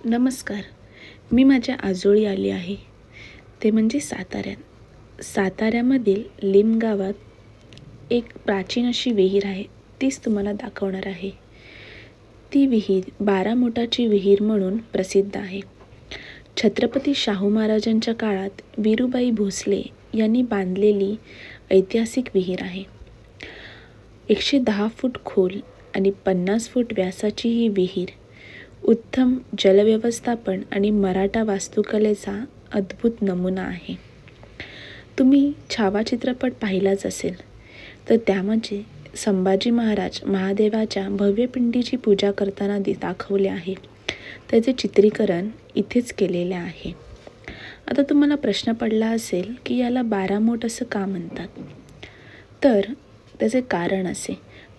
नमस्कार. मी माझ्या आजोळी आली आहे, ते म्हणजे साताऱ्यात. साताऱ्यामधील लिम गावात एक प्राचीन अशी विहीर आहे, तीच तुम्हाला दाखवणार आहे. ती विहीर 12 मोटाची विहीर म्हणून प्रसिद्ध आहे. छत्रपती शाहू महाराजांच्या काळात वीरूबाई भोसले यांनी बांधलेली ऐतिहासिक विहीर आहे. 110 फूट खोल आणि 50 फूट व्यासाची ही विहीर उत्तम जलव्यवस्थापन आणि मराठा वास्तुकलेचा अद्भुत नमुना आहे. तुम्ही छावा चित्रपट पाहिलाच असेल, तर त्यामध्ये संभाजी महाराज महादेवाच्या भव्य पिंडीची पूजा करताना दाखवले आहे. त्याचे चित्रीकरण इथेच केलेले आहे. आता तुम्हाला प्रश्न पडला असेल की याला 12 मोट असं का म्हणतात? तर त्याचे कारण असे,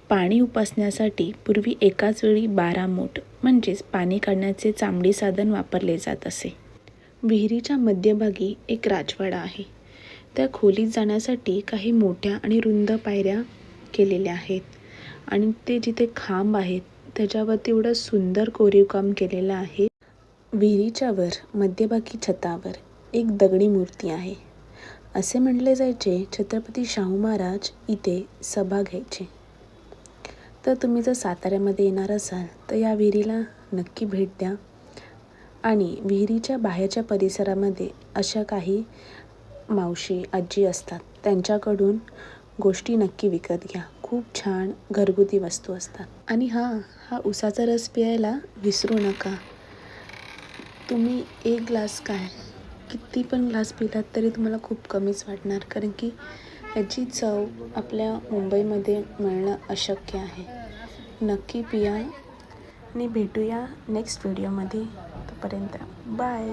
पाणी उपसण्यासाठी पूर्वी एकाच वेळी 12 मोट म्हणजेच पाणी काढण्याचे चांबडी साधन वापरले जात असे. विहिरीच्या मध्यभागी एक राजवाडा आहे. त्या खोलीत जाण्यासाठी काही मोठ्या आणि रुंद पायऱ्या केलेल्या आहेत आणि ते जिथे खांब आहेत त्याच्यावरती एवढं सुंदर कोरीवकाम केलेलं आहे. विहिरीच्या वर मध्यभागी छतावर एक दगडी मूर्ती आहे. असे म्हटले जायचे छत्रपती शाहू महाराज इथे सभा घ्यायचे. तर तुम्ही जर साताऱ्यामध्ये येणार असाल तर या विहिरीला नक्की भेट द्या आणि विहिरीच्या बाहेरच्या परिसरामध्ये अशा काही मावशी आजी असतात, त्यांच्याकडून गोष्टी नक्की विकत घ्या. खूप छान घरगुती वस्तू असतात. आणि हा उसाचा रस प्यायला विसरू नका. तुम्ही एक ग्लास काय किती पण ग्लास पिलात तरी तुम्हाला खूप कमीच वाटणार, कारण की याची चव आपल्या मुंबईमध्ये मिळणं अशक्य आहे. नक्की पिया आणि भेटूया नेक्स्ट व्हिडिओमध्ये. तोपर्यंत बाय.